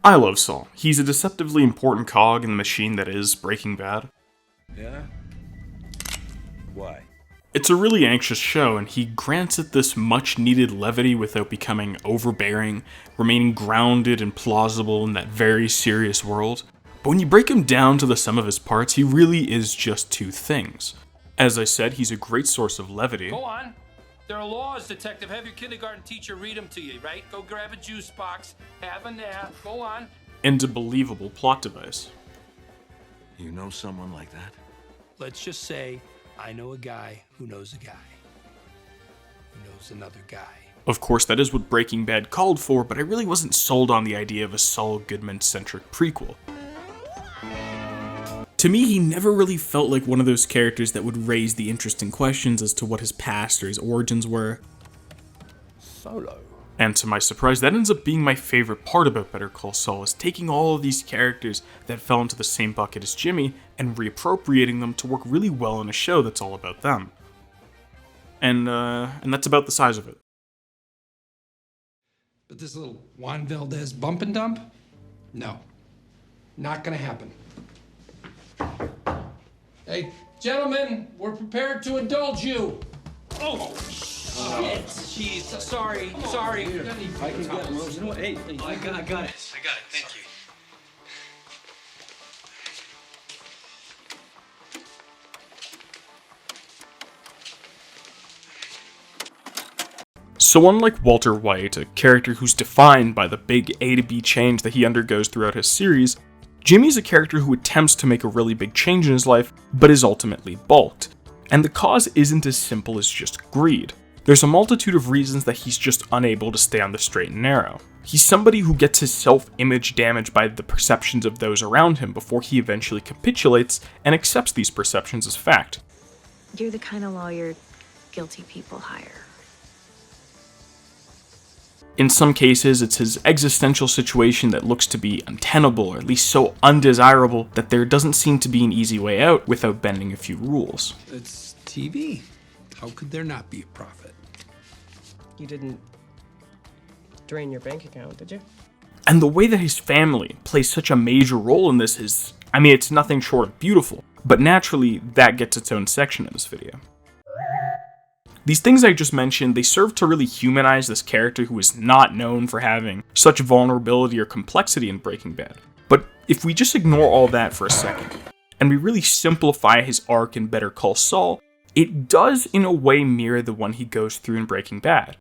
I love Saul. He's a deceptively important cog in the machine that is Breaking Bad. Yeah? Why? It's a really anxious show, and he grants it this much-needed levity without becoming overbearing, remaining grounded and plausible in that very serious world. But when you break him down to the sum of his parts, he really is just two things. As I said, he's a great source of levity. Go on. There are laws, detective. Have your kindergarten teacher read them to you, right? Go grab a juice box, have a nap, go on. And a believable plot device. You know someone like that? Let's just say I know a guy who knows a guy who knows another guy. Of course, that is what Breaking Bad called for, but I really wasn't sold on the idea of a Saul Goodman-centric prequel. To me, he never really felt like one of those characters that would raise the interesting questions as to what his past or his origins were. Solo. And to my surprise, that ends up being my favorite part about Better Call Saul, is taking all of these characters that fell into the same bucket as Jimmy and reappropriating them to work really well in a show that's all about them. And that's about the size of it. But this little Juan Valdez bump and dump? No. Not gonna happen. Hey, gentlemen, we're prepared to indulge you. Oh, shit. Jeez, sorry. I can get Rose. You know what? Hey, I got it. Thank you. So unlike Walter White, a character who's defined by the big A to B change that he undergoes throughout his series, Jimmy's a character who attempts to make a really big change in his life, but is ultimately balked. And the cause isn't as simple as just greed. There's a multitude of reasons that he's just unable to stay on the straight and narrow. He's somebody who gets his self-image damaged by the perceptions of those around him before he eventually capitulates and accepts these perceptions as fact. You're the kind of lawyer guilty people hire. In some cases, it's his existential situation that looks to be untenable, or at least so undesirable that there doesn't seem to be an easy way out without bending a few rules. It's TV. How could there not be a profit? You didn't drain your bank account, did you? And the way that his family plays such a major role in this is, it's nothing short of beautiful, but naturally, that gets its own section in this video. These things I just mentioned, they serve to really humanize this character who is not known for having such vulnerability or complexity in Breaking Bad. But if we just ignore all that for a second, and we really simplify his arc in Better Call Saul, it does in a way mirror the one he goes through in Breaking Bad.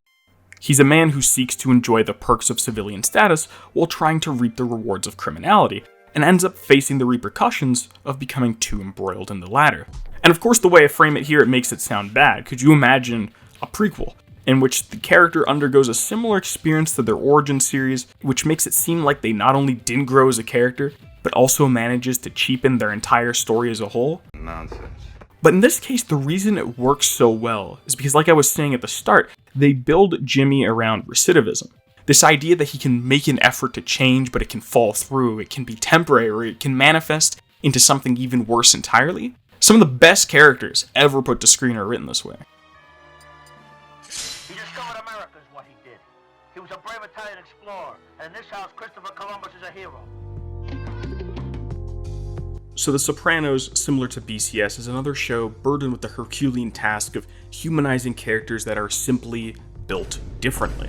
He's a man who seeks to enjoy the perks of civilian status while trying to reap the rewards of criminality, and ends up facing the repercussions of becoming too embroiled in the latter. And of course, the way I frame it here, it makes it sound bad. Could you imagine a prequel in which the character undergoes a similar experience to their origin series, which makes it seem like they not only didn't grow as a character, but also manages to cheapen their entire story as a whole? Nonsense. But in this case, the reason it works so well is because, like I was saying at the start, they build Jimmy around recidivism. This idea that he can make an effort to change, but it can fall through, it can be temporary, or it can manifest into something even worse entirely. Some of the best characters ever put to screen are written this way. He discovered America is what he did. He was a brave Italian explorer, and in this house, Christopher Columbus is a hero. So The Sopranos, similar to BCS, is another show burdened with the Herculean task of humanizing characters that are simply built differently.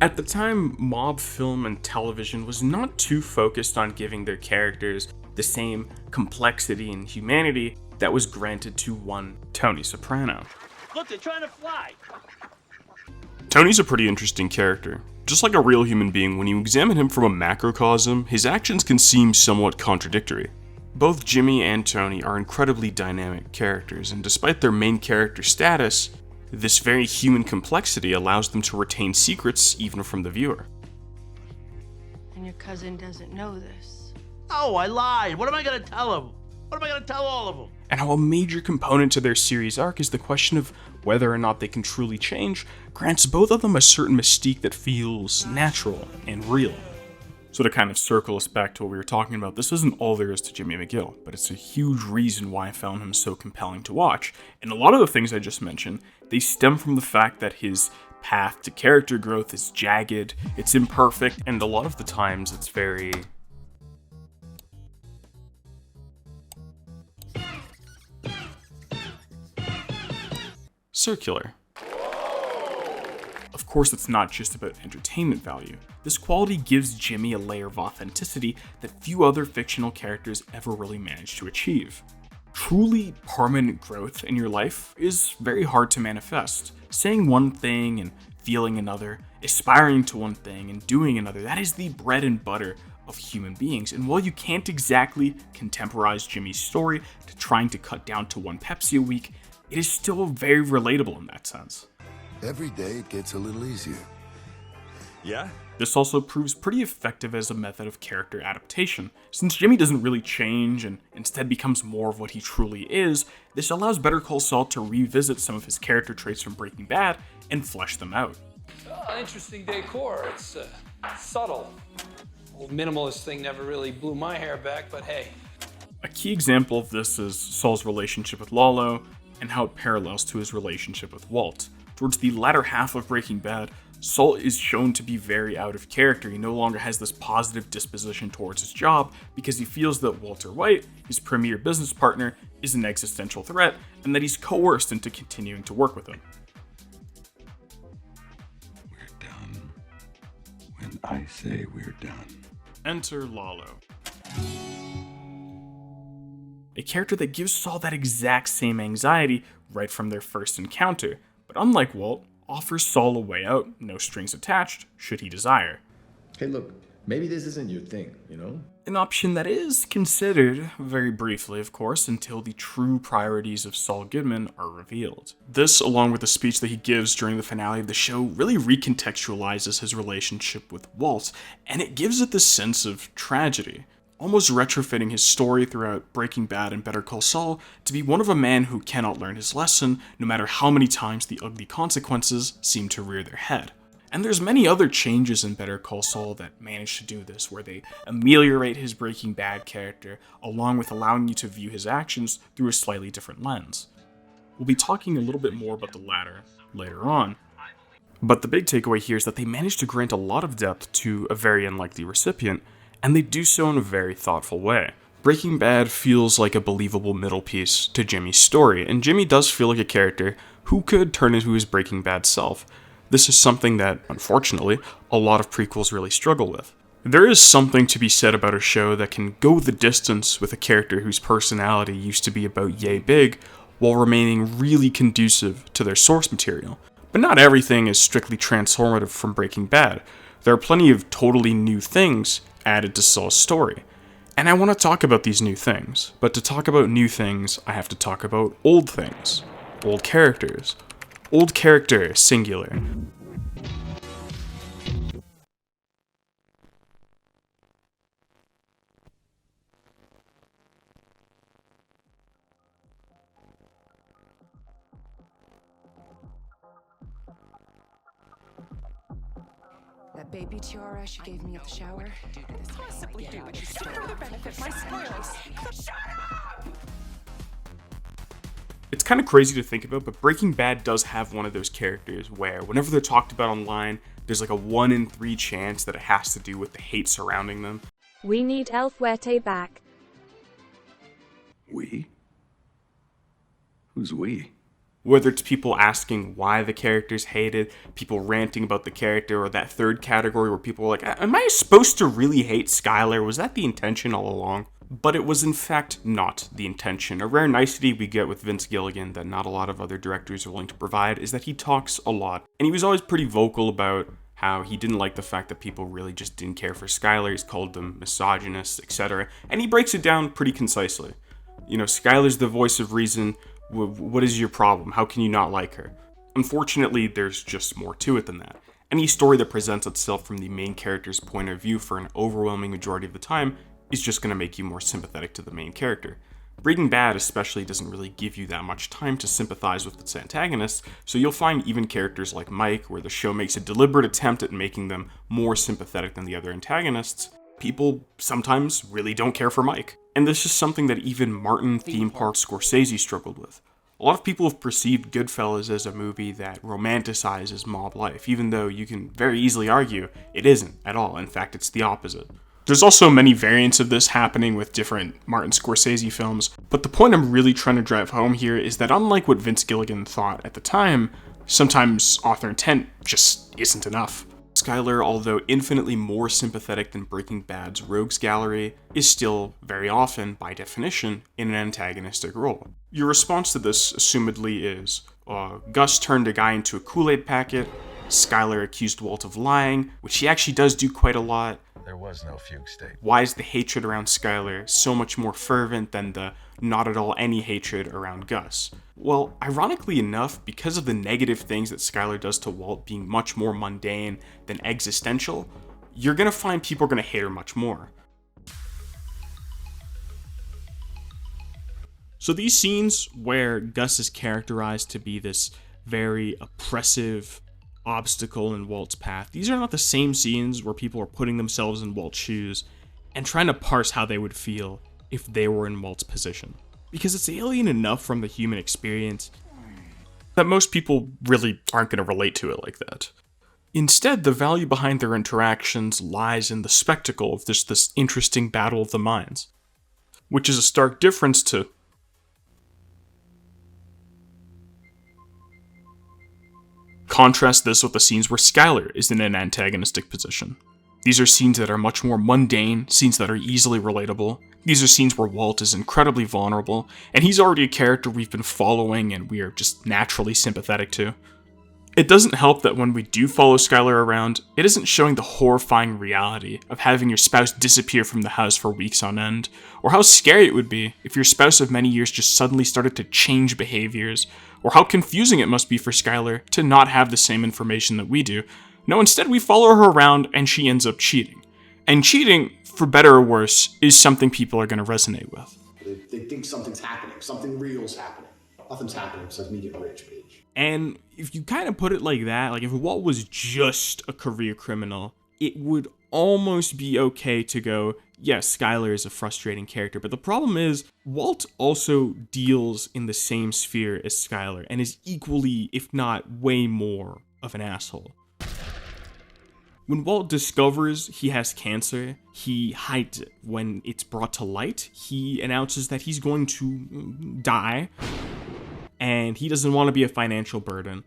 At the time, mob film and television was not too focused on giving their characters the same complexity and humanity that was granted to one Tony Soprano. Look, they're trying to fly. Tony's a pretty interesting character. Just like a real human being, when you examine him from a macrocosm, his actions can seem somewhat contradictory. Both Jimmy and Tony are incredibly dynamic characters, and despite their main character status, this very human complexity allows them to retain secrets even from the viewer. And your cousin doesn't know this. Oh, I lied. What am I going to tell him? What am I going to tell all of them? And how a major component to their series arc is the question of whether or not they can truly change grants both of them a certain mystique that feels natural and real. So to kind of circle us back to what we were talking about, this isn't all there is to Jimmy McGill, but it's a huge reason why I found him so compelling to watch. And a lot of the things I just mentioned, they stem from the fact that his path to character growth is jagged, it's imperfect, and a lot of the times it's very... circular. Of course, it's not just about entertainment value. This quality gives Jimmy a layer of authenticity that few other fictional characters ever really manage to achieve. Truly permanent growth in your life is very hard to manifest. Saying one thing and feeling another, aspiring to one thing and doing another, that is the bread and butter of human beings. And while you can't exactly contemporize Jimmy's story to trying to cut down to 1 Pepsi a week, it is still very relatable in that sense. Every day it gets a little easier. Yeah? This also proves pretty effective as a method of character adaptation. Since Jimmy doesn't really change and instead becomes more of what he truly is, this allows Better Call Saul to revisit some of his character traits from Breaking Bad and flesh them out. Interesting decor. It's subtle. Old minimalist thing never really blew my hair back, but hey. A key example of this is Saul's relationship with Lalo and how it parallels to his relationship with Walt. Towards the latter half of Breaking Bad, Saul is shown to be very out of character. He no longer has this positive disposition towards his job because he feels that Walter White, his premier business partner, is an existential threat and that he's coerced into continuing to work with him. We're done. When I say we're done. Enter Lalo. A character that gives Saul that exact same anxiety right from their first encounter, but unlike Walt, offers Saul a way out, no strings attached, should he desire. Hey look, maybe this isn't your thing, you know? An option that is considered, very briefly of course, until the true priorities of Saul Goodman are revealed. This, along with the speech that he gives during the finale of the show, really recontextualizes his relationship with Walt, and it gives it this sense of tragedy, almost retrofitting his story throughout Breaking Bad and Better Call Saul to be one of a man who cannot learn his lesson, no matter how many times the ugly consequences seem to rear their head. And there's many other changes in Better Call Saul that manage to do this, where they ameliorate his Breaking Bad character, along with allowing you to view his actions through a slightly different lens. We'll be talking a little bit more about the latter later on, but the big takeaway here is that they managed to grant a lot of depth to a very unlikely recipient, and they do so in a very thoughtful way. Breaking Bad feels like a believable middle piece to Jimmy's story, and Jimmy does feel like a character who could turn into his Breaking Bad self. This is something that, unfortunately, a lot of prequels really struggle with. There is something to be said about a show that can go the distance with a character whose personality used to be about yay big, while remaining really conducive to their source material. But not everything is strictly transformative from Breaking Bad. There are plenty of totally new things added to Saul's story. And I want to talk about these new things, but to talk about new things, I have to talk about old things. Old characters. Old character, singular. That baby tiara she gave me at the shower. Possibly do it. Should further benefit my spoils. Shut up! It's kind of crazy to think about, but Breaking Bad does have one of those characters where whenever they're talked about online, there's like a 1 in 3 chance that it has to do with the hate surrounding them. We need El Fuerte back. We? Who's we? Whether it's people asking why the character's hated, people ranting about the character, or that third category where people are like, am I supposed to really hate Skyler? Was that the intention all along? But it was in fact not the intention. A rare nicety we get with Vince Gilligan that not a lot of other directors are willing to provide is that he talks a lot. And he was always pretty vocal about how he didn't like the fact that people really just didn't care for Skyler. He's called them misogynists, etc. And he breaks it down pretty concisely. You know, Skyler's the voice of reason. What is your problem? How can you not like her? Unfortunately, there's just more to it than that. Any story that presents itself from the main character's point of view for an overwhelming majority of the time is just going to make you more sympathetic to the main character. Breaking Bad especially doesn't really give you that much time to sympathize with its antagonists, so you'll find even characters like Mike, where the show makes a deliberate attempt at making them more sympathetic than the other antagonists, people sometimes really don't care for Mike. And this is something that even Martin Theme Park Scorsese struggled with. A lot of people have perceived Goodfellas as a movie that romanticizes mob life, even though you can very easily argue it isn't at all. In fact, it's the opposite. There's also many variants of this happening with different Martin Scorsese films, but the point I'm really trying to drive home here is that unlike what Vince Gilligan thought at the time, sometimes author intent just isn't enough. Skyler, although infinitely more sympathetic than Breaking Bad's rogues gallery, is still, very often, by definition, in an antagonistic role. Your response to this, assumedly, is, Gus turned a guy into a Kool-Aid packet, Skyler accused Walt of lying, which he actually does do quite a lot. There was no fugue state. Why is the hatred around Skyler so much more fervent than the not at all any hatred around Gus? Well, ironically enough, because of the negative things that Skyler does to Walt being much more mundane than existential, you're gonna find people are gonna hate her much more. So these scenes where Gus is characterized to be this very oppressive obstacle in Walt's path, these are not the same scenes where people are putting themselves in Walt's shoes and trying to parse how they would feel if they were in Walt's position. Because it's alien enough from the human experience that most people really aren't going to relate to it like that. Instead, the value behind their interactions lies in the spectacle of this interesting battle of the minds, which is a stark difference to contrast this with the scenes where Skyler is in an antagonistic position. These are scenes that are much more mundane, scenes that are easily relatable. These are scenes where Walt is incredibly vulnerable, and he's already a character we've been following and we are just naturally sympathetic to. It doesn't help that when we do follow Skyler around, it isn't showing the horrifying reality of having your spouse disappear from the house for weeks on end, or how scary it would be if your spouse of many years just suddenly started to change behaviors, or how confusing it must be for Skyler to not have the same information that we do. No, instead we follow her around and she ends up cheating. And cheating, for better or worse, is something people are going to resonate with. They think something's happening, something real's happening. Nothing's happening besides me getting rich, bitch. And if you kind of put it like that, like if Walt was just a career criminal, it would almost be okay to go, yes, Skyler is a frustrating character, but the problem is, Walt also deals in the same sphere as Skyler, and is equally, if not way more, of an asshole. When Walt discovers he has cancer, he hides it. When it's brought to light, he announces that he's going to die, and he doesn't want to be a financial burden.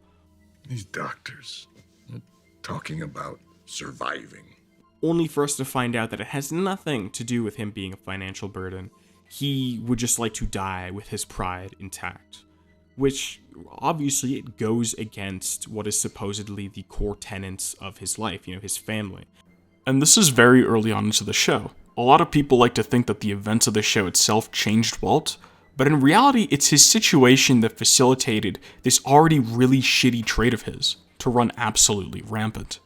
These doctors, they're talking about surviving. Only for us to find out that it has nothing to do with him being a financial burden. He would just like to die with his pride intact. Which, obviously, it goes against what is supposedly the core tenets of his life, his family. And this is very early on into the show. A lot of people like to think that the events of the show itself changed Walt, but in reality, it's his situation that facilitated this already really shitty trait of his to run absolutely rampant.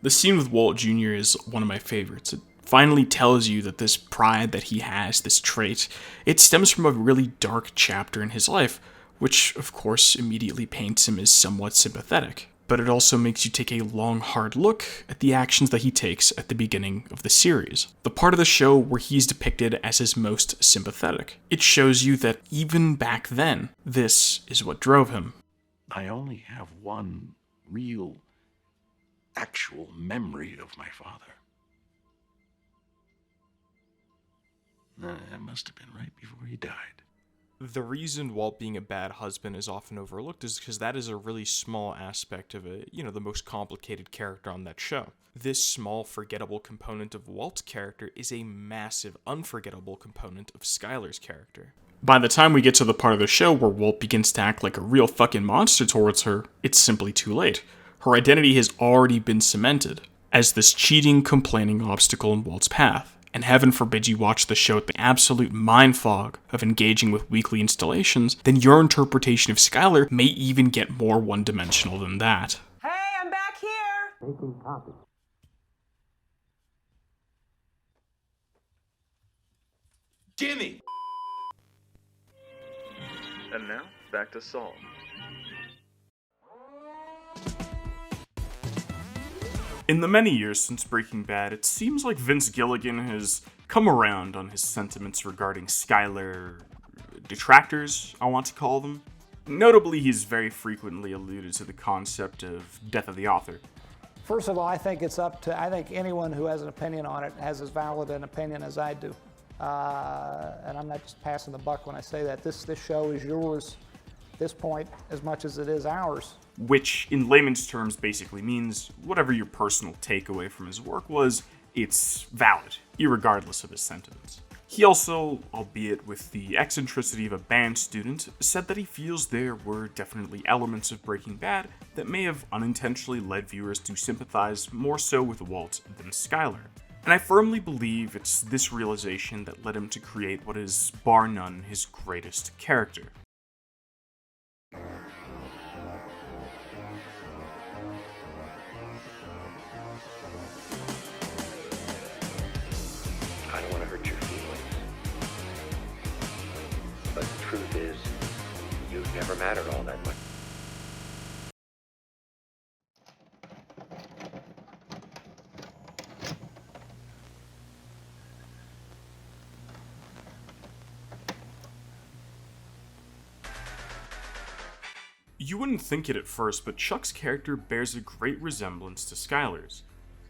The scene with Walt Jr. is one of my favorites. It finally tells you that this pride that he has, this trait, it stems from a really dark chapter in his life, which, of course, immediately paints him as somewhat sympathetic. But it also makes you take a long, hard look at the actions that he takes at the beginning of the series. The part of the show where he's depicted as his most sympathetic. It shows you that even back then, this is what drove him. I only have one real, actual memory of my father. That must have been right before he died. The reason Walt being a bad husband is often overlooked is because that is a really small aspect of the most complicated character on that show. This small, forgettable component of Walt's character is a massive, unforgettable component of Skyler's character. By the time we get to the part of the show where Walt begins to act like a real fucking monster towards her, it's simply too late. Her identity has already been cemented as this cheating, complaining obstacle in Walt's path. And heaven forbid you watch the show with the absolute mind fog of engaging with weekly installations, then your interpretation of Skyler may even get more one-dimensional than that. Hey, I'm back here! Making copy. Gimme! And now, back to Saul. In the many years since Breaking Bad, it seems like Vince Gilligan has come around on his sentiments regarding Skyler detractors, I want to call them. Notably, he's very frequently alluded to the concept of death of the author. First of all, I think it's up to, I think anyone who has an opinion on it has as valid an opinion as I do. And I'm not just passing the buck when I say that. This show is yours at this point as much as it is ours. Which, in layman's terms, basically means whatever your personal takeaway from his work was, it's valid, irregardless of his sentiments. He also, albeit with the eccentricity of a band student, said that he feels there were definitely elements of Breaking Bad that may have unintentionally led viewers to sympathize more so with Walt than Skyler. And I firmly believe it's this realization that led him to create what is, bar none, his greatest character. I don't want to hurt your feelings. But the truth is, you've never mattered all that much. You wouldn't think it at first, but Chuck's character bears a great resemblance to Skyler's.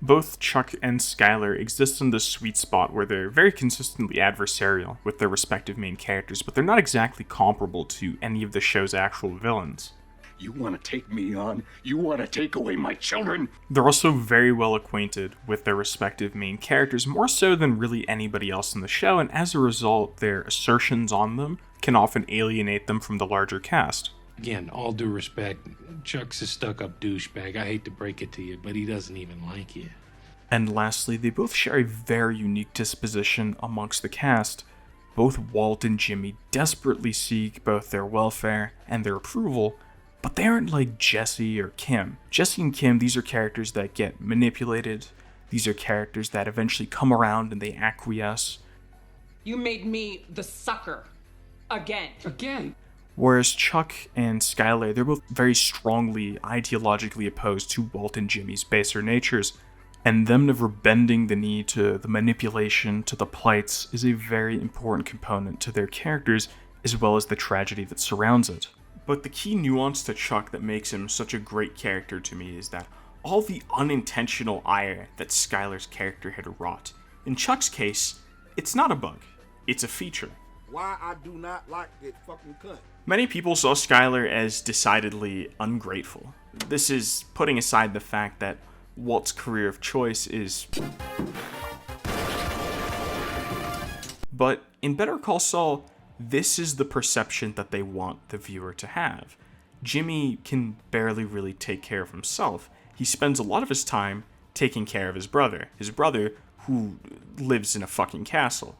Both Chuck and Skyler exist in this sweet spot where they're very consistently adversarial with their respective main characters, but they're not exactly comparable to any of the show's actual villains. You want to take me on? You want to take away my children? They're also very well acquainted with their respective main characters, more so than really anybody else in the show, and as a result, their assertions on them can often alienate them from the larger cast. Again, all due respect, Chuck's a stuck-up douchebag. I hate to break it to you, but he doesn't even like you. And lastly, they both share a very unique disposition amongst the cast. Both Walt and Jimmy desperately seek both their welfare and their approval, but they aren't like Jesse or Kim. Jesse and Kim, these are characters that get manipulated. These are characters that eventually come around and they acquiesce. You made me the sucker. Again. Again? Whereas Chuck and Skyler, they're both very strongly ideologically opposed to Walt and Jimmy's baser natures, and them never bending the knee to the manipulation, to the plights, is a very important component to their characters, as well as the tragedy that surrounds it. But the key nuance to Chuck that makes him such a great character to me is that all the unintentional ire that Skyler's character had wrought. In Chuck's case, it's not a bug, it's a feature. Why I do not like that fucking cunt. Many people saw Skyler as decidedly ungrateful. This is putting aside the fact that Walt's career of choice is... But in Better Call Saul, this is the perception that they want the viewer to have. Jimmy can barely really take care of himself. He spends a lot of his time taking care of his brother who lives in a fucking castle.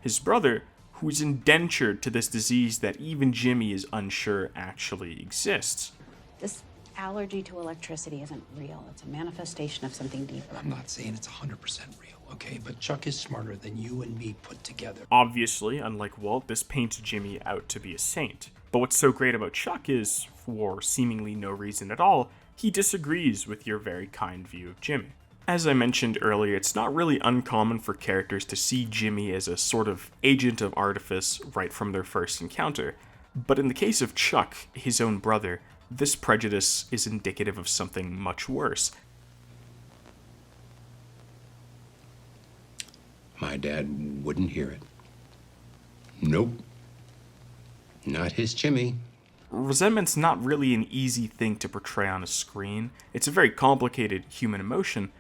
His brother, who is indentured to this disease that even Jimmy is unsure actually exists. This allergy to electricity isn't real. It's a manifestation of something deeper. I'm not saying it's 100% real, okay? But Chuck is smarter than you and me put together. Obviously, unlike Walt, this paints Jimmy out to be a saint. But what's so great about Chuck is, for seemingly no reason at all, he disagrees with your very kind view of Jimmy. As I mentioned earlier, it's not really uncommon for characters to see Jimmy as a sort of agent of artifice right from their first encounter. But in the case of Chuck, his own brother, this prejudice is indicative of something much worse. My dad wouldn't hear it. Nope. Not his Jimmy. Resentment's not really an easy thing to portray on a screen. It's a very complicated human emotion,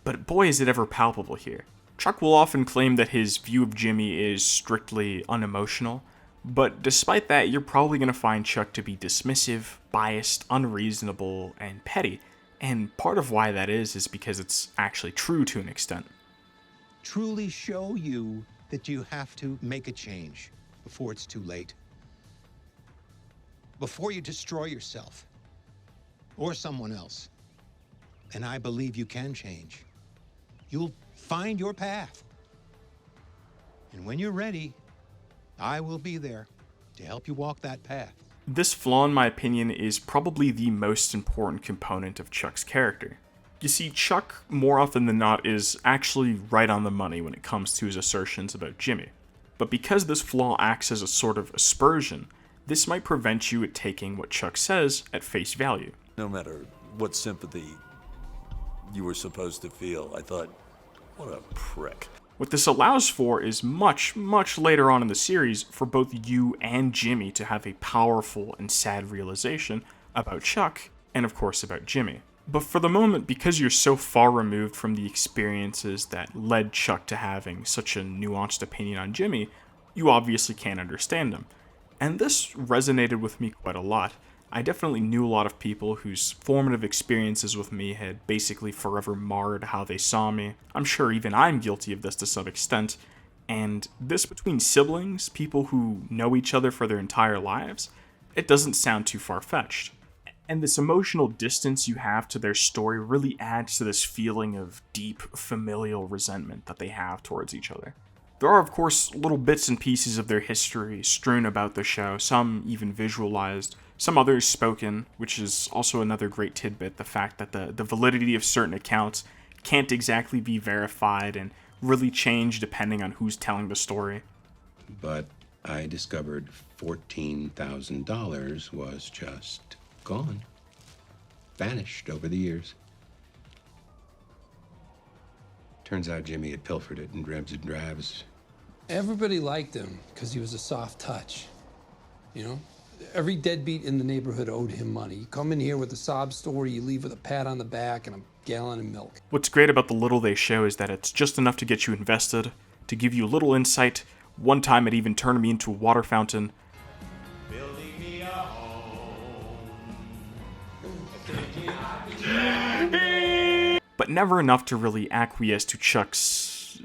but boy is it ever palpable here. Chuck will often claim that his view of Jimmy is strictly unemotional, but despite that, you're probably going to find Chuck to be dismissive, biased, unreasonable, and petty, and part of why that is because it's actually true to an extent. Truly show you that you have to make a change before it's too late. Before you destroy yourself or someone else. And I believe you can change. You'll find your path. And when you're ready, I will be there to help you walk that path. This flaw, in my opinion, is probably the most important component of Chuck's character. You see, Chuck, more often than not, is actually right on the money when it comes to his assertions about Jimmy. But because this flaw acts as a sort of aspersion, this might prevent you at taking what Chuck says at face value. No matter what sympathy you were supposed to feel, I thought, what a prick. What this allows for is much, much later on in the series for both you and Jimmy to have a powerful and sad realization about Chuck, and of course about Jimmy. But for the moment, because you're so far removed from the experiences that led Chuck to having such a nuanced opinion on Jimmy, you obviously can't understand him. And this resonated with me quite a lot. I definitely knew a lot of people whose formative experiences with me had basically forever marred how they saw me. I'm sure even I'm guilty of this to some extent. And this between siblings, people who know each other for their entire lives, it doesn't sound too far-fetched. And this emotional distance you have to their story really adds to this feeling of deep familial resentment that they have towards each other. There are, of course, little bits and pieces of their history strewn about the show, some even visualized, some others spoken, which is also another great tidbit, the fact that the validity of certain accounts can't exactly be verified and really change depending on who's telling the story. But I discovered $14,000 was just gone. Vanished over the years. Turns out Jimmy had pilfered it in dribs and drabs. Everybody liked him because he was a soft touch. You know? Every deadbeat in the neighborhood owed him money. You come in here with a sob story, you leave with a pat on the back and a gallon of milk. What's great about the little they show is that it's just enough to get you invested, to give you a little insight. One time it even turned me into a water fountain. Building me a home. But never enough to really acquiesce to Chuck's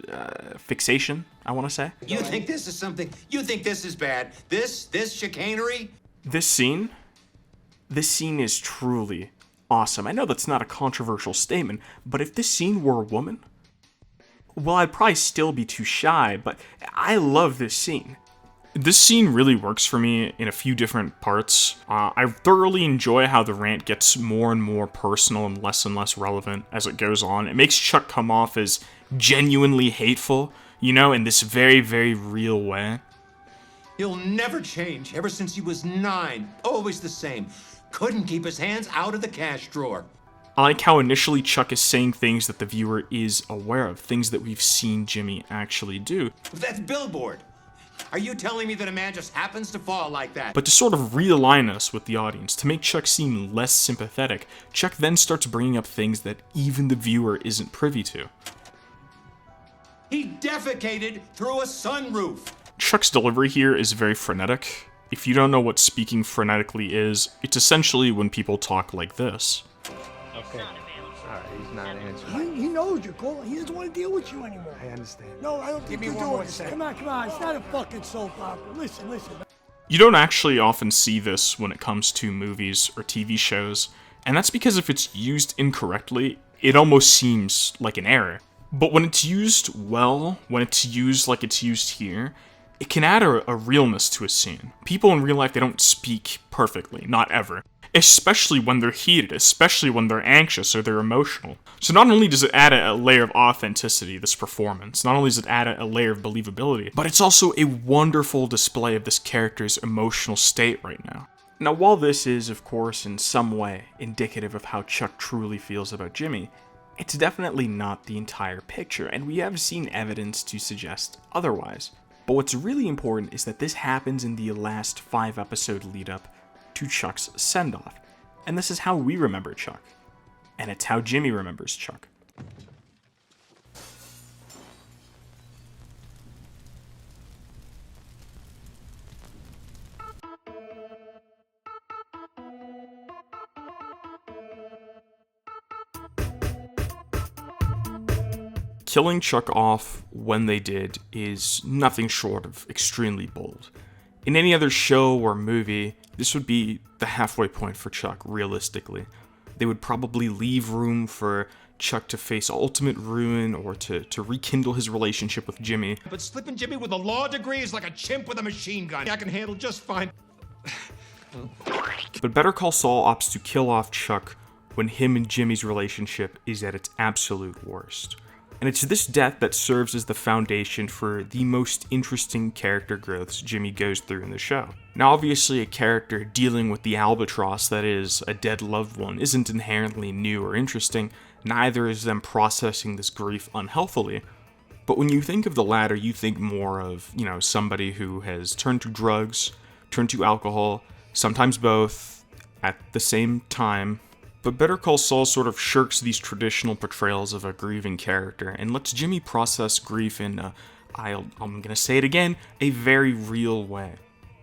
fixation, I want to say. You think this is something? You think this is bad? This chicanery? This scene is truly awesome. I know that's not a controversial statement, but if this scene were a woman, well, I'd probably still be too shy, but I love this scene. This scene really works for me in a few different parts. I thoroughly enjoy how the rant gets more and more personal and less relevant as it goes on. It makes Chuck come off as genuinely hateful, you know, in this very, very real way. He'll never change. Ever since he was 9, always the same. Couldn't keep his hands out of the cash drawer. I like how initially Chuck is saying things that the viewer is aware of, things that we've seen Jimmy actually do. That's billboard. Are you telling me that a man just happens to fall like that? But to sort of realign us with the audience, to make Chuck seem less sympathetic, Chuck then starts bringing up things that even the viewer isn't privy to. He defecated through a sunroof. Chuck's delivery here is very frenetic. If you don't know what speaking frenetically is, it's essentially when people talk like this. Okay. Alright, he's not answering. He knows you're calling. He doesn't want to deal with you anymore. I understand. No, I don't think you're doing this. Come on. It's not a fucking soap opera. Listen. You don't actually often see this when it comes to movies or TV shows, and that's because if it's used incorrectly, it almost seems like an error. But when it's used well, when it's used like it's used here, it can add a realness to a scene. People in real life, they don't speak perfectly, not ever. Especially when they're heated, especially when they're anxious or they're emotional. So not only does it add a layer of authenticity, this performance, not only does it add a layer of believability, but it's also a wonderful display of this character's emotional state right now. Now, while this is, of course, in some way indicative of how Chuck truly feels about Jimmy, it's definitely not the entire picture, and we have seen evidence to suggest otherwise. But what's really important is that this happens in the last 5-episode lead-up to Chuck's send-off. And this is how we remember Chuck. And it's how Jimmy remembers Chuck. Killing Chuck off when they did is nothing short of extremely bold. In any other show or movie, this would be the halfway point for Chuck, realistically. They would probably leave room for Chuck to face ultimate ruin or to rekindle his relationship with Jimmy. But slipping Jimmy with a law degree is like a chimp with a machine gun. I can handle just fine. But Better Call Saul opts to kill off Chuck when him and Jimmy's relationship is at its absolute worst. And it's this death that serves as the foundation for the most interesting character growths Jimmy goes through in the show. Now obviously a character dealing with the albatross that is a dead loved one isn't inherently new or interesting, neither is them processing this grief unhealthily. But when you think of the latter, you think more of, somebody who has turned to drugs, turned to alcohol, sometimes both, at the same time. But Better Call Saul sort of shirks these traditional portrayals of a grieving character and lets Jimmy process grief in I'm gonna say it again, a very real way.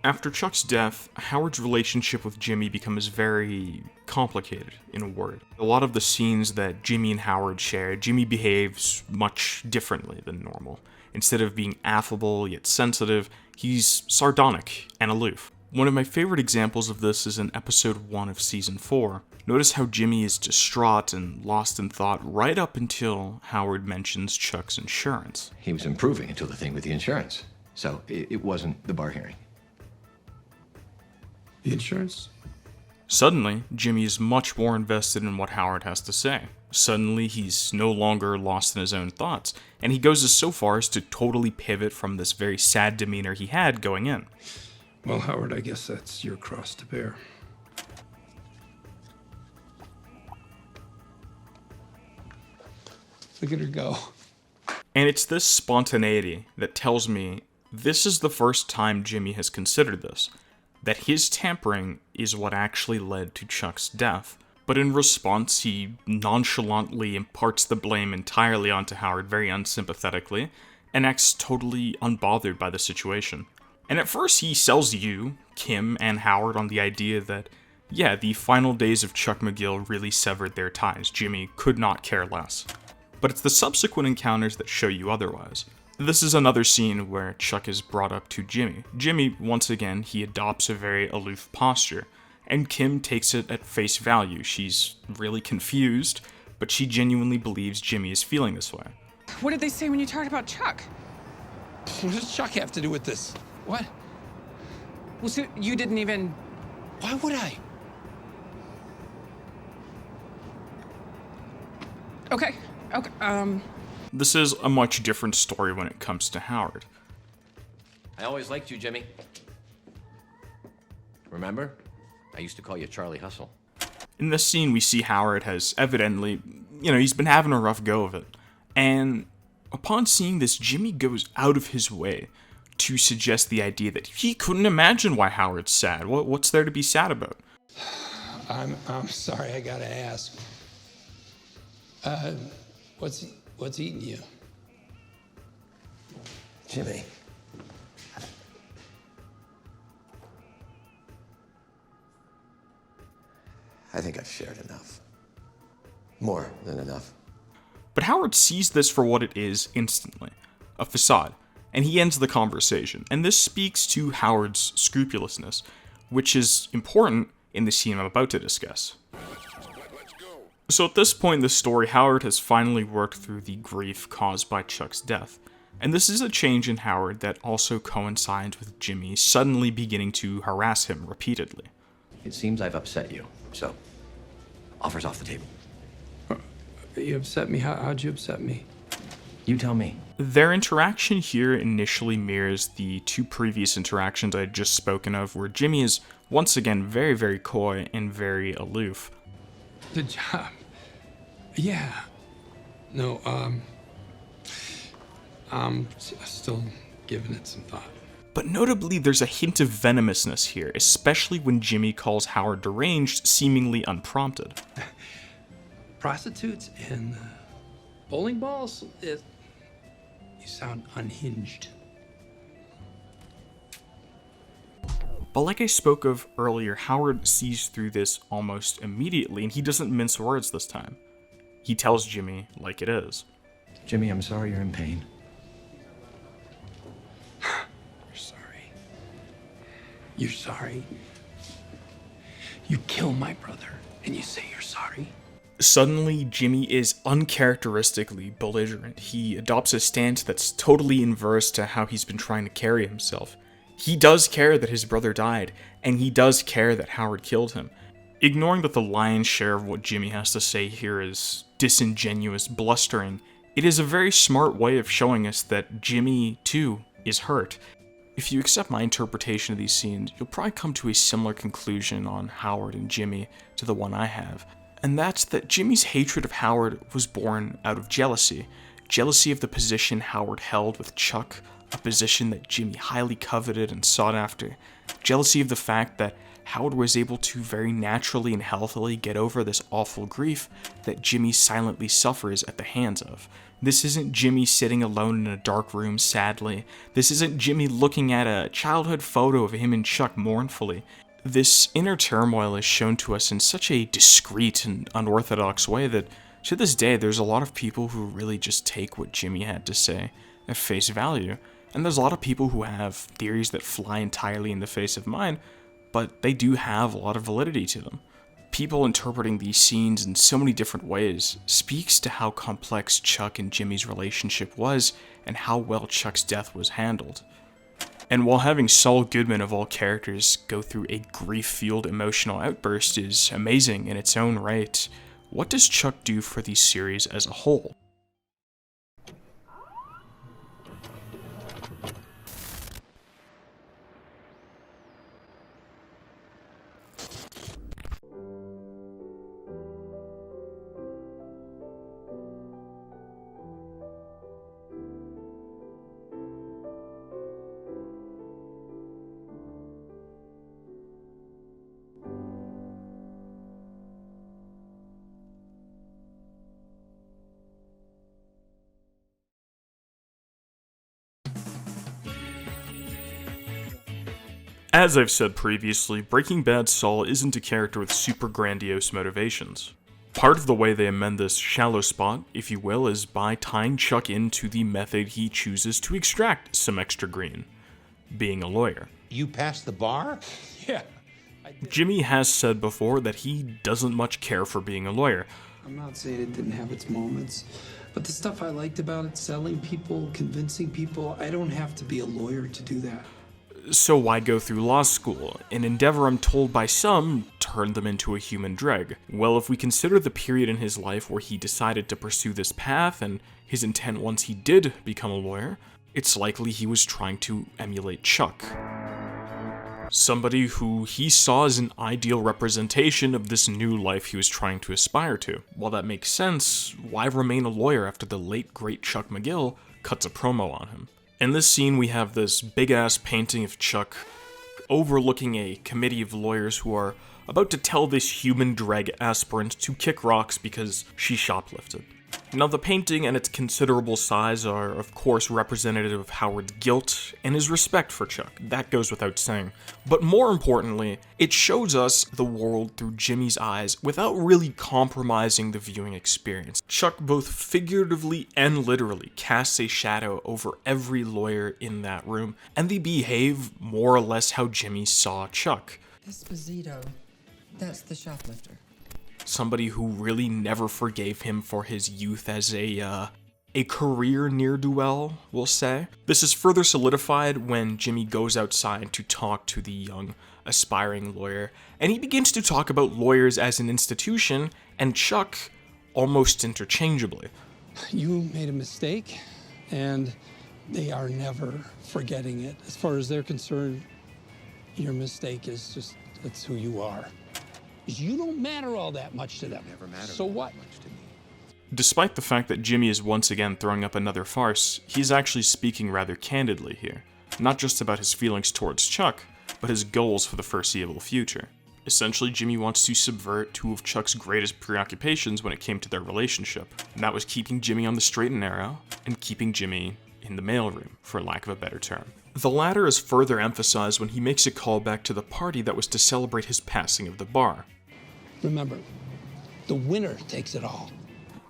After Chuck's death, Howard's relationship with Jimmy becomes very complicated, in a word. A lot of the scenes that Jimmy and Howard share, Jimmy behaves much differently than normal. Instead of being affable yet sensitive, he's sardonic and aloof. One of my favorite examples of this is in episode 1 of season 4. Notice how Jimmy is distraught and lost in thought right up until Howard mentions Chuck's insurance. He was improving until the thing with the insurance. So it wasn't the bar hearing. The insurance? Suddenly, Jimmy is much more invested in what Howard has to say. Suddenly, he's no longer lost in his own thoughts, and he goes so far as to totally pivot from this very sad demeanor he had going in. Well, Howard, I guess that's your cross to bear. Look at her go. And it's this spontaneity that tells me this is the first time Jimmy has considered this, that his tampering is what actually led to Chuck's death. But in response, he nonchalantly imparts the blame entirely onto Howard very unsympathetically, and acts totally unbothered by the situation. And at first he sells you, Kim, and Howard on the idea that, yeah, the final days of Chuck McGill really severed their ties. Jimmy could not care less. But it's the subsequent encounters that show you otherwise. This is another scene where Chuck is brought up to Jimmy. Jimmy, once again, he adopts a very aloof posture, and Kim takes it at face value. She's really confused, but she genuinely believes Jimmy is feeling this way. What did they say when you talked about Chuck? What does Chuck have to do with this? What? Well, so you didn't even... Why would I? Okay. This is a much different story when it comes to Howard. I always liked you, Jimmy. Remember? I used to call you Charlie Hustle. In this scene, we see Howard has evidently, he's been having a rough go of it. And upon seeing this, Jimmy goes out of his way to suggest the idea that he couldn't imagine why Howard's sad. What's there to be sad about? I'm sorry, I gotta ask. What's eating you? Jimmy. I think I've shared enough. More than enough. But Howard sees this for what it is instantly, a facade, and he ends the conversation. And this speaks to Howard's scrupulousness, which is important in the scene I'm about to discuss. So at this point in the story, Howard has finally worked through the grief caused by Chuck's death. And this is a change in Howard that also coincides with Jimmy suddenly beginning to harass him repeatedly. It seems I've upset you, so offers off the table. You upset me? How'd you upset me? You tell me. Their interaction here initially mirrors the two previous interactions I had just spoken of, where Jimmy is once again very, very coy and very aloof. The job. Yeah. No, I'm still giving it some thought. But notably, there's a hint of venomousness here, especially when Jimmy calls Howard deranged, seemingly unprompted. Prostitutes and bowling balls? You sound unhinged. But like I spoke of earlier, Howard sees through this almost immediately, and he doesn't mince words this time. He tells Jimmy like it is. Jimmy, I'm sorry you're in pain. You're sorry. You're sorry. You kill my brother, and you say you're sorry? Suddenly, Jimmy is uncharacteristically belligerent. He adopts a stance that's totally inverse to how he's been trying to carry himself. He does care that his brother died, and he does care that Howard killed him. Ignoring that the lion's share of what Jimmy has to say here is disingenuous blustering, It is a very smart way of showing us that Jimmy, too, is hurt. If you accept my interpretation of these scenes, you'll probably come to a similar conclusion on Howard and Jimmy to the one I have, and that's that Jimmy's hatred of Howard was born out of jealousy. Jealousy of the position Howard held with Chuck, a position that Jimmy highly coveted and sought after. Jealousy of the fact that Howard was able to very naturally and healthily get over this awful grief that Jimmy silently suffers at the hands of. This isn't Jimmy sitting alone in a dark room sadly. This isn't Jimmy looking at a childhood photo of him and Chuck mournfully. This inner turmoil is shown to us in such a discreet and unorthodox way that to this day there's a lot of people who really just take what Jimmy had to say at face value. And there's a lot of people who have theories that fly entirely in the face of mine, but they do have a lot of validity to them. People interpreting these scenes in so many different ways speaks to how complex Chuck and Jimmy's relationship was and how well Chuck's death was handled. And while having Saul Goodman of all characters go through a grief-fueled emotional outburst is amazing in its own right, what does Chuck do for the series as a whole? As I've said previously, Breaking Bad Saul isn't a character with super grandiose motivations. Part of the way they amend this shallow spot, if you will, is by tying Chuck into the method he chooses to extract some extra green, being a lawyer. You passed the bar? Yeah. Jimmy has said before that he doesn't much care for being a lawyer. I'm not saying it didn't have its moments, but the stuff I liked about it, selling people, convincing people, I don't have to be a lawyer to do that. So why go through law school? An endeavor I'm told by some turned them into a human dreg. Well, if we consider the period in his life where he decided to pursue this path and his intent once he did become a lawyer, it's likely he was trying to emulate Chuck. Somebody who he saw as an ideal representation of this new life he was trying to aspire to. While that makes sense, why remain a lawyer after the late great Chuck McGill cuts a promo on him? In this scene, we have this big-ass painting of Chuck overlooking a committee of lawyers who are about to tell this human dreg aspirant to kick rocks because she shoplifted. Now, the painting and its considerable size are, of course, representative of Howard's guilt and his respect for Chuck. That goes without saying. But more importantly, it shows us the world through Jimmy's eyes without really compromising the viewing experience. Chuck both figuratively and literally casts a shadow over every lawyer in that room, and they behave more or less how Jimmy saw Chuck. Esposito, that's the shoplifter. Somebody who really never forgave him for his youth as a career ne'er-do-well, we'll say. This is further solidified when Jimmy goes outside to talk to the young, aspiring lawyer, and he begins to talk about lawyers as an institution and Chuck almost interchangeably. You made a mistake, and they are never forgetting it. As far as they're concerned, your mistake is just, it's who you are. You don't matter all that much to them. Never matter. So what? Much to me. Despite the fact that Jimmy is once again throwing up another farce, he's actually speaking rather candidly here. Not just about his feelings towards Chuck, but his goals for the foreseeable future. Essentially, Jimmy wants to subvert two of Chuck's greatest preoccupations when it came to their relationship, and that was keeping Jimmy on the straight and narrow, and keeping Jimmy in the mailroom, for lack of a better term. The latter is further emphasized when he makes a callback to the party that was to celebrate his passing of the bar. Remember, the winner takes it all.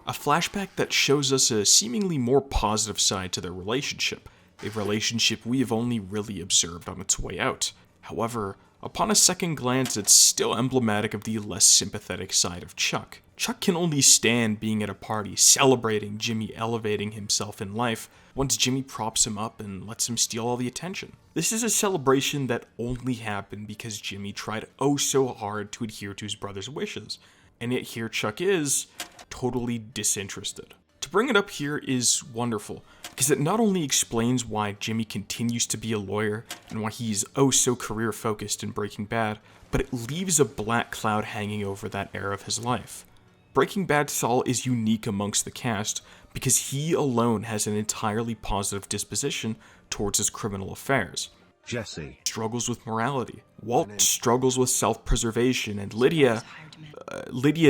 A flashback that shows us a seemingly more positive side to their relationship, a relationship we have only really observed on its way out. However, upon a second glance, it's still emblematic of the less sympathetic side of Chuck. Chuck can only stand being at a party, celebrating Jimmy elevating himself in life, once Jimmy props him up and lets him steal all the attention. This is a celebration that only happened because Jimmy tried oh so hard to adhere to his brother's wishes, and yet here Chuck is, totally disinterested. To bring it up here is wonderful, because it not only explains why Jimmy continues to be a lawyer and why he's oh so career focused in Breaking Bad, but it leaves a black cloud hanging over that era of his life. Breaking Bad Saul is unique amongst the cast because he alone has an entirely positive disposition towards his criminal affairs. Jesse Struggles with morality. Walt struggles with self-preservation, and Lydia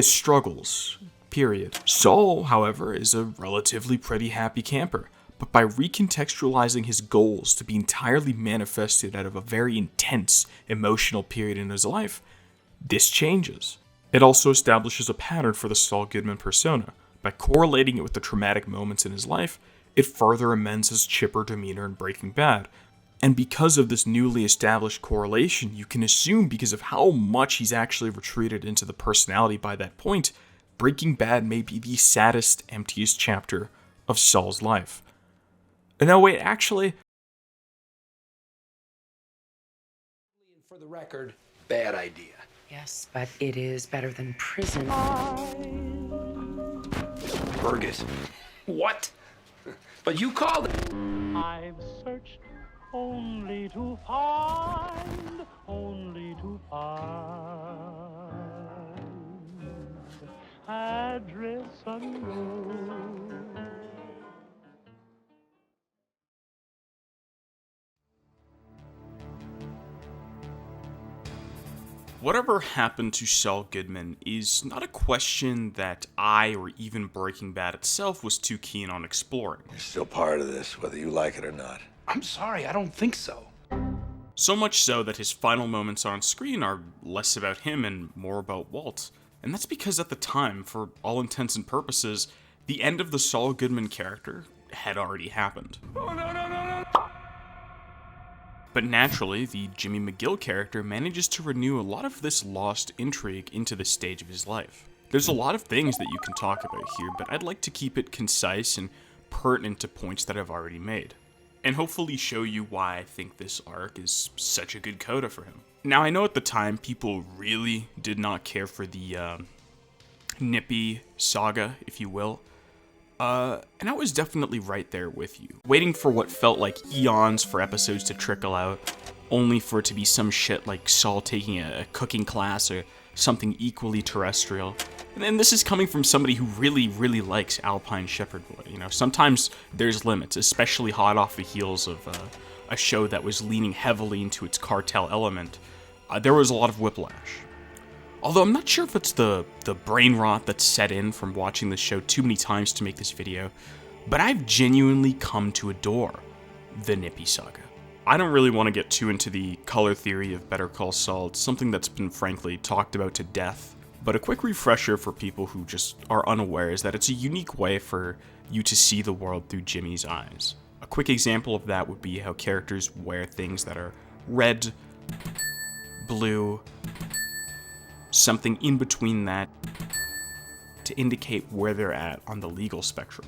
struggles. Period. Saul, however, is a relatively pretty happy camper, but by recontextualizing his goals to be entirely manifested out of a very intense emotional period in his life, this changes. It also establishes a pattern for the Saul Goodman persona. By correlating it with the traumatic moments in his life, it further amends his chipper demeanor in Breaking Bad. And because of this newly established correlation, you can assume because of how much he's actually retreated into the personality by that point, Breaking Bad may be the saddest, emptiest chapter of Saul's life. No, wait, actually... For the record, bad idea. Yes, but it is better than prison. Burgess. What? But you called it. I've searched only to find, address unknown. Whatever happened to Saul Goodman is not a question that I, or even Breaking Bad itself, was too keen on exploring. You're still part of this, whether you like it or not. I'm sorry, I don't think so. So much so that his final moments on screen are less about him and more about Walt. And that's because at the time, for all intents and purposes, the end of the Saul Goodman character had already happened. Oh, no. But naturally, the Jimmy McGill character manages to renew a lot of this lost intrigue into this stage of his life. There's a lot of things that you can talk about here, but I'd like to keep it concise and pertinent to points that I've already made, and hopefully show you why I think this arc is such a good coda for him. Now, I know at the time people really did not care for the Nippy saga, if you will, and I was definitely right there with you, waiting for what felt like eons for episodes to trickle out, only for it to be some shit like Saul taking a cooking class or something equally terrestrial. And then this is coming from somebody who really, really likes Alpine Shepherd Boy. You know, sometimes there's limits, especially hot off the heels of a show that was leaning heavily into its cartel element. There was a lot of whiplash. Although I'm not sure if it's the brain rot that's set in from watching this show too many times to make this video, but I've genuinely come to adore the Nippy saga. I don't really want to get too into the color theory of Better Call Saul. It's something that's been frankly talked about to death, but a quick refresher for people who just are unaware is that it's a unique way for you to see the world through Jimmy's eyes. A quick example of that would be how characters wear things that are red, blue, something in between that to indicate where they're at on the legal spectrum.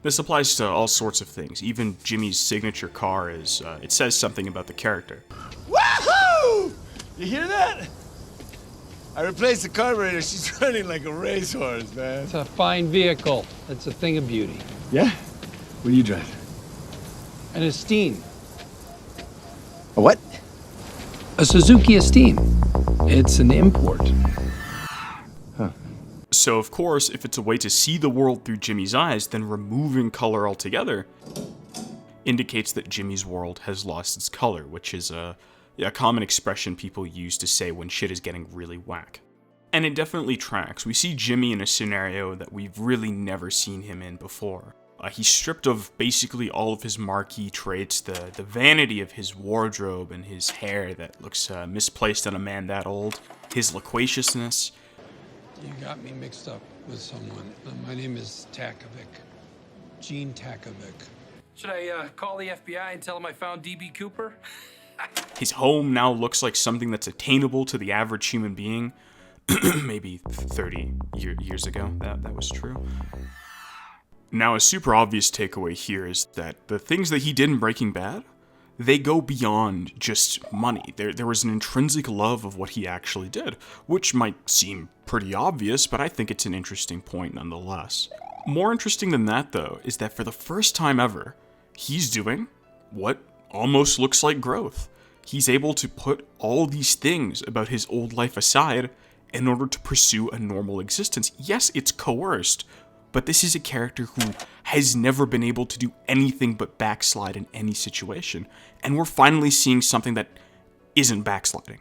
This applies to all sorts of things. Even Jimmy's signature car is, it says something about the character. Woohoo! You hear that? I replaced the carburetor. She's running like a racehorse, man. It's a fine vehicle. It's a thing of beauty. Yeah? What do you drive? An Esteem. A what? A Suzuki Esteem. It's an import. Huh. So of course, if it's a way to see the world through Jimmy's eyes, then removing color altogether indicates that Jimmy's world has lost its color, which is a common expression people use to say when shit is getting really whack. And it definitely tracks. We see Jimmy in a scenario that we've really never seen him in before. He's stripped of basically all of his marquee traits, the vanity of his wardrobe and his hair that looks misplaced on a man that old, his loquaciousness. You got me mixed up with someone. My name is Takovic. Gene Takovic. Should I call the FBI and tell them I found DB Cooper? His home now looks like something that's attainable to the average human being. Maybe 30 years ago that was true. Now, a super obvious takeaway here is that the things that he did in Breaking Bad, they go beyond just money. There was an intrinsic love of what he actually did, which might seem pretty obvious, but I think it's an interesting point nonetheless. More interesting than that, though, is that for the first time ever, he's doing what almost looks like growth. He's able to put all these things about his old life aside in order to pursue a normal existence. Yes, it's coerced, but this is a character who has never been able to do anything but backslide in any situation, and we're finally seeing something that isn't backsliding.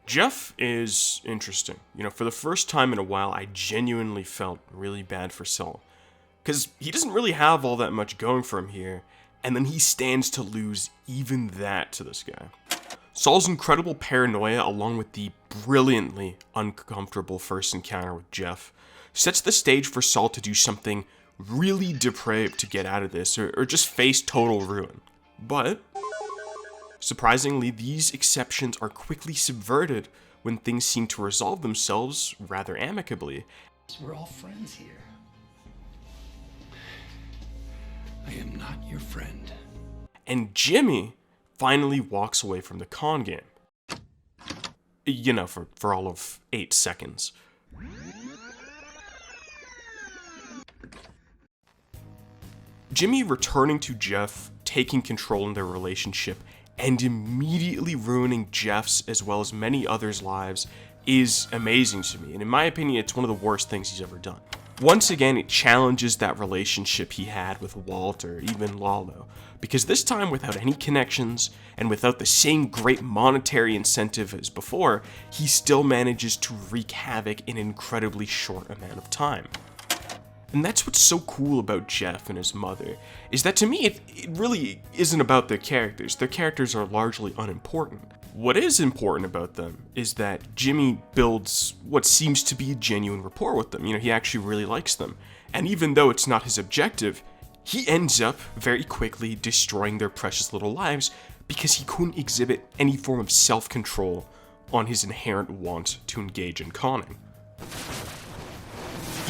Jeff is interesting. You know, for the first time in a while, I genuinely felt really bad for Saul. Because he doesn't really have all that much going for him here, and then he stands to lose even that to this guy. Saul's incredible paranoia, along with the brilliantly uncomfortable first encounter with Jeff, sets the stage for Saul to do something really depraved to get out of this, or just face total ruin. But surprisingly, these exceptions are quickly subverted when things seem to resolve themselves rather amicably. We're all friends here. I am not your friend. And Jimmy finally walks away from the con game. You know, for all of 8 seconds. Jimmy returning to Jeff, taking control in their relationship, and immediately ruining Jeff's as well as many others' lives is amazing to me, and in my opinion, it's one of the worst things he's ever done. Once again, it challenges that relationship he had with Walt or even Lalo, because this time without any connections and without the same great monetary incentive as before, he still manages to wreak havoc in an incredibly short amount of time. And that's what's so cool about Jeff and his mother, is that to me, it really isn't about their characters. Their characters are largely unimportant. What is important about them is that Jimmy builds what seems to be a genuine rapport with them. You know, he actually really likes them. And even though it's not his objective, he ends up very quickly destroying their precious little lives because he couldn't exhibit any form of self-control on his inherent want to engage in conning.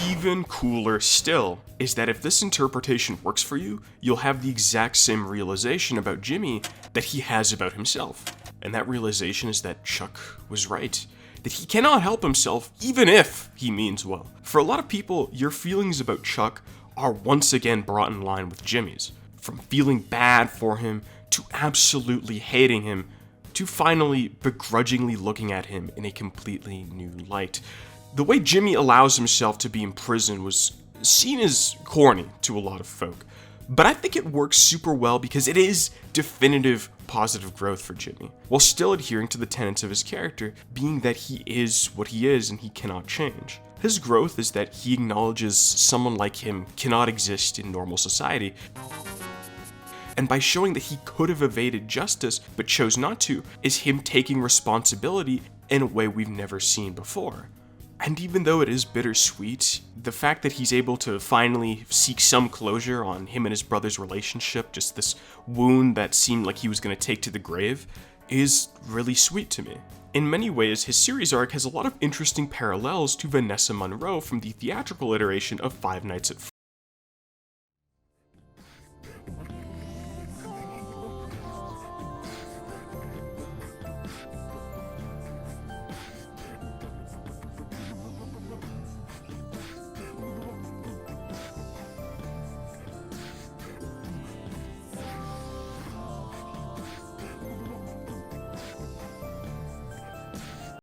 Even cooler still is that if this interpretation works for you, you'll have the exact same realization about Jimmy that he has about himself. And that realization is that Chuck was right, that he cannot help himself even if he means well. For a lot of people, your feelings about Chuck are once again brought in line with Jimmy's. From feeling bad for him, to absolutely hating him, to finally begrudgingly looking at him in a completely new light. The way Jimmy allows himself to be imprisoned was seen as corny to a lot of folk, but I think it works super well because it is definitive positive growth for Jimmy, while still adhering to the tenets of his character, being that he is what he is and he cannot change. His growth is that he acknowledges someone like him cannot exist in normal society, and by showing that he could have evaded justice but chose not to, is him taking responsibility in a way we've never seen before. And even though it is bittersweet, the fact that he's able to finally seek some closure on him and his brother's relationship, just this wound that seemed like he was going to take to the grave, is really sweet to me. In many ways, his series arc has a lot of interesting parallels to Vanessa Monroe from the theatrical iteration of Five Nights at